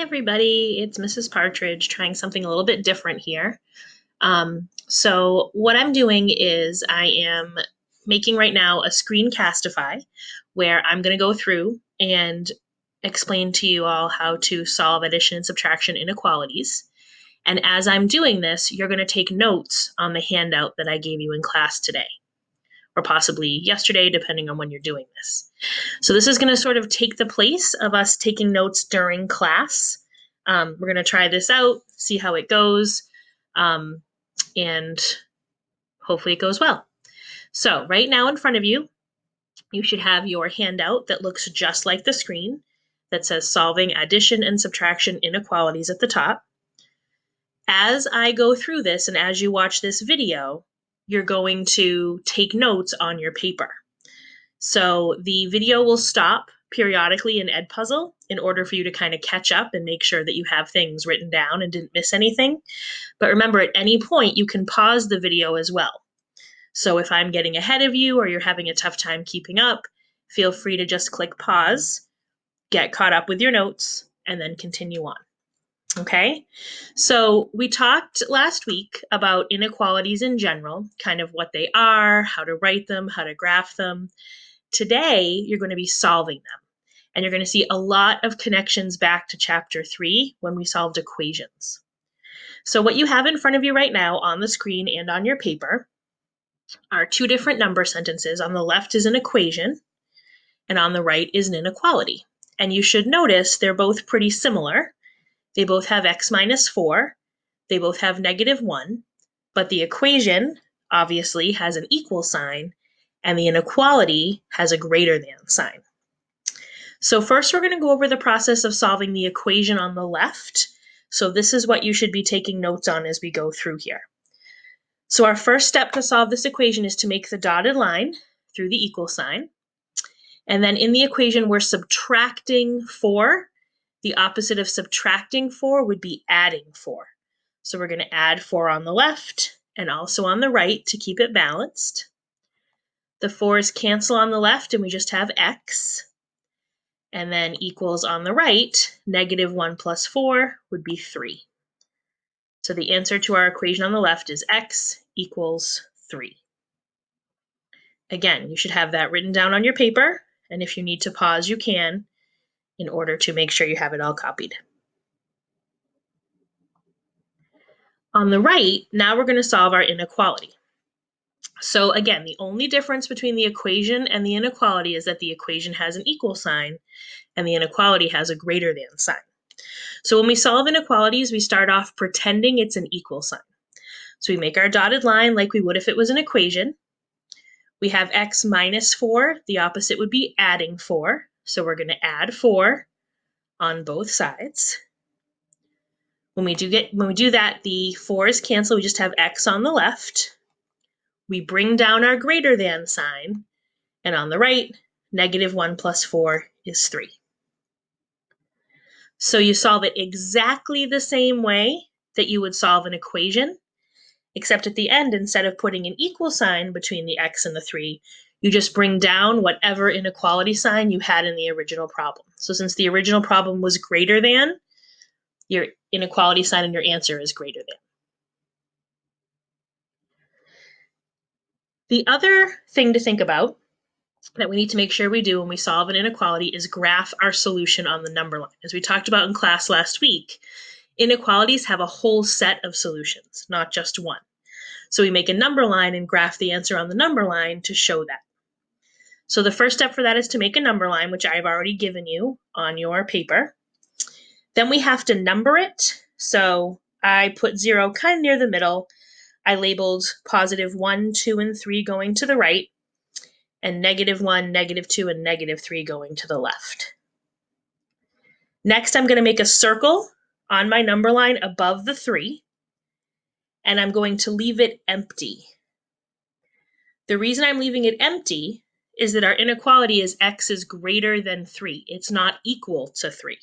everybody, it's Mrs. Partridge trying something a little bit different here. So what I'm doing is I am making right now a screencastify where I'm going to go through and explain to you all how to solve addition and subtraction inequalities. And as I'm doing this, you're going to take notes on the handout that I gave you in class today, or possibly yesterday, depending on when you're doing this. So this is going to sort of take the place of us taking notes during class. We're going to try this out, see how it goes, and hopefully it goes well. So right now in front of you, you should have your handout that looks just like the screen that says Solving Addition and Subtraction Inequalities at the top. As I go through this and as you watch this video, you're going to take notes on your paper. So the video will stop periodically in Edpuzzle in order for you to kind of catch up and make sure that you have things written down and didn't miss anything. But remember, at any point, you can pause the video as well. So if I'm getting ahead of you or you're having a tough time keeping up, feel free to just click pause, get caught up with your notes, and then continue on. Okay, so we talked last week about inequalities in general, kind of what they are, how to write them, how to graph them. Today, you're going to be solving them, and you're going to see a lot of connections back to chapter 3 when we solved equations. So what you have in front of you right now on the screen and on your paper are two different number sentences. On the left is an equation, and on the right is an inequality. And you should notice they're both pretty similar. They both have x minus 4. They both have -1, but the equation obviously has an equal sign, and the inequality has a greater than sign. So first we're going to go over the process of solving the equation on the left. So this is what you should be taking notes on as we go through here. So our first step to solve this equation is to make the dotted line through the equal sign. And then in the equation, we're subtracting 4. The opposite of subtracting 4 would be adding 4. So we're going to add 4 on the left and also on the right to keep it balanced. The 4's cancel on the left and we just have x. And then equals on the right, -1 plus 4 would be 3. So the answer to our equation on the left is x equals 3. Again, you should have that written down on your paper, and if you need to pause, you can, in order to make sure you have it all copied. On the right, now we're going to solve our inequality. So again, the only difference between the equation and the inequality is that the equation has an equal sign and the inequality has a greater than sign. So when we solve inequalities, we start off pretending it's an equal sign. So we make our dotted line like we would if it was an equation. We have x minus 4. The opposite would be adding 4. So we're going to add 4 on both sides. When we do that, the 4's cancel. We just have x on the left. We bring down our greater than sign. And on the right, -1 plus 4 is 3. So you solve it exactly the same way that you would solve an equation, except at the end, instead of putting an equal sign between the x and the 3, you just bring down whatever inequality sign you had in the original problem. So since the original problem was greater than, your inequality sign in your answer is greater than. The other thing to think about that we need to make sure we do when we solve an inequality is graph our solution on the number line. As we talked about in class last week, inequalities have a whole set of solutions, not just one. So we make a number line and graph the answer on the number line to show that. So the first step for that is to make a number line, which I've already given you on your paper. Then we have to number it. So I put 0 kind of near the middle. I labeled +1, 2, and 3 going to the right, and -1, -2, and -3 going to the left. Next, I'm going to make a circle on my number line above the 3, and I'm going to leave it empty. The reason I'm leaving it empty is that our inequality is x is greater than 3. It's not equal to 3.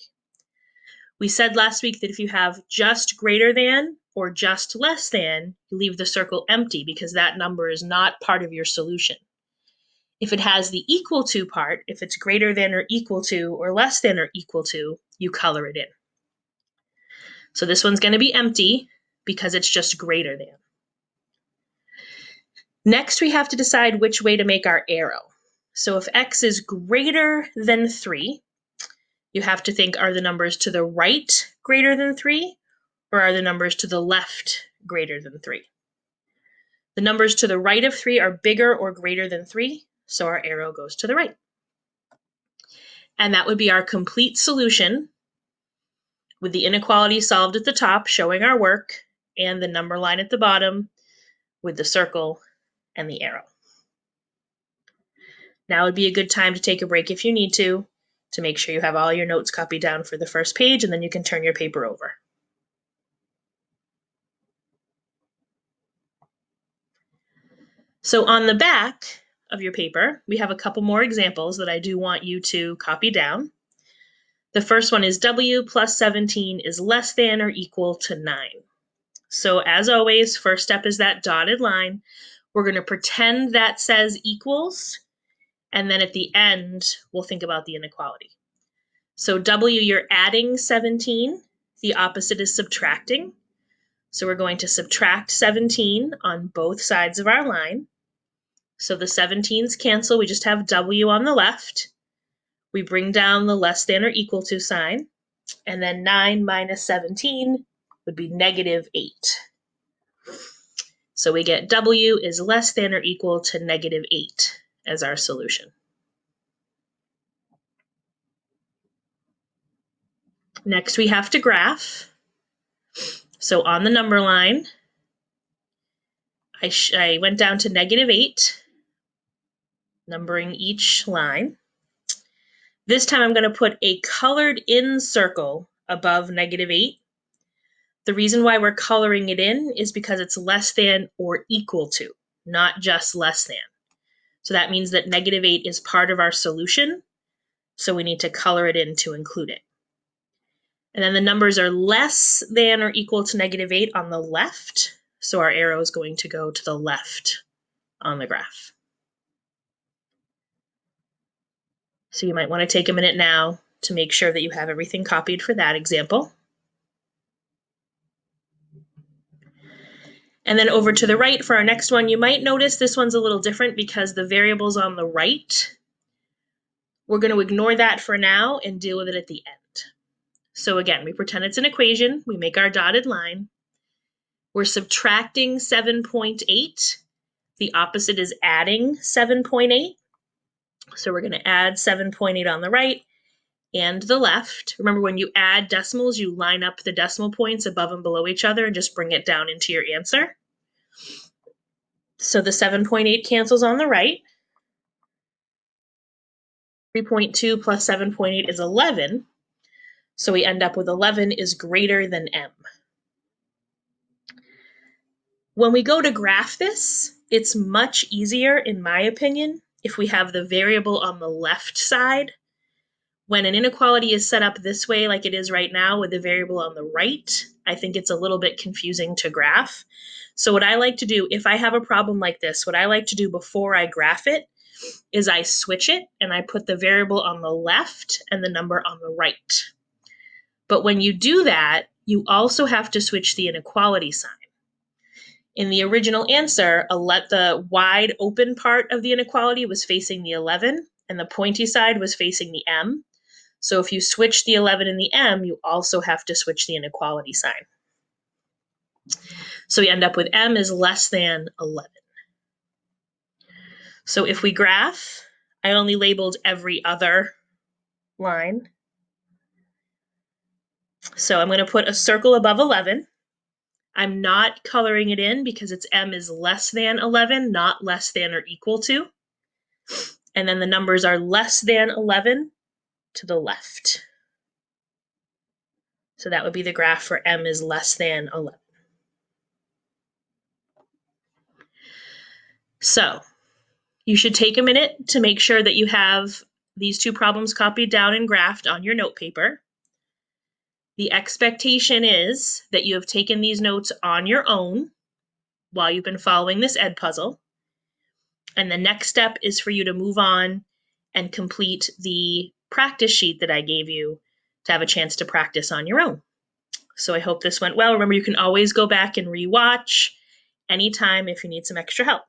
We said last week that if you have just greater than or just less than, you leave the circle empty because that number is not part of your solution. If it has the equal to part, if it's greater than or equal to or less than or equal to, you color it in. So this one's going to be empty because it's just greater than. Next, we have to decide which way to make our arrow. So if x is greater than 3, you have to think, are the numbers to the right greater than 3, or are the numbers to the left greater than 3? The numbers to the right of 3 are bigger or greater than 3, so our arrow goes to the right. And that would be our complete solution, with the inequality solved at the top showing our work, and the number line at the bottom with the circle and the arrow. Now would be a good time to take a break if you need to make sure you have all your notes copied down for the first page, and then you can turn your paper over. So on the back of your paper, we have a couple more examples that I do want you to copy down. The first one is w plus 17 is less than or equal to 9. So as always, first step is that dotted line. We're going to pretend that says equals, and then at the end, we'll think about the inequality. So w, you're adding 17. The opposite is subtracting. So we're going to subtract 17 on both sides of our line. So the 17s cancel. We just have w on the left. We bring down the less than or equal to sign. And then 9 minus 17 would be negative 8. So we get w is less than or equal to negative 8 as our solution. Next, we have to graph. So on the number line, I went down to negative 8, numbering each line. This time I'm going to put a colored in circle above negative 8. The reason why we're coloring it in is because it's less than or equal to, not just less than. So that means that negative 8 is part of our solution, so we need to color it in to include it. And then the numbers are less than or equal to negative 8 on the left, so our arrow is going to go to the left on the graph. So you might want to take a minute now to make sure that you have everything copied for that example. And then over to the right for our next one, you might notice this one's a little different because the variable's on the right. We're going to ignore that for now and deal with it at the end. So again, we pretend it's an equation. We make our dotted line. We're subtracting 7.8. The opposite is adding 7.8. So we're going to add 7.8 on the right and the left. Remember, when you add decimals, you line up the decimal points above and below each other and just bring it down into your answer. So the 7.8 cancels on the right. 3.2 plus 7.8 is 11. So we end up with 11 is greater than m. When we go to graph this, it's much easier, in my opinion, if we have the variable on the left side. When an inequality is set up this way, like it is right now with the variable on the right, I think it's a little bit confusing to graph. So what I like to do, if I have a problem like this, what I like to do before I graph it is I switch it and I put the variable on the left and the number on the right. But when you do that, you also have to switch the inequality sign. In the original answer, the wide open part of the inequality was facing the 11 and the pointy side was facing the m. So if you switch the 11 and the m, you also have to switch the inequality sign. So we end up with m is less than 11. So if we graph, I only labeled every other line. So I'm going to put a circle above 11. I'm not coloring it in because its m is less than 11, not less than or equal to. And then the numbers are less than 11 to the left. So that would be the graph for m is less than 11. So you should take a minute to make sure that you have these two problems copied down and graphed on your note paper. The expectation is that you have taken these notes on your own while you've been following this Edpuzzle. And the next step is for you to move on and complete the practice sheet that I gave you to have a chance to practice on your own. So I hope this went well. Remember, you can always go back and rewatch anytime if you need some extra help.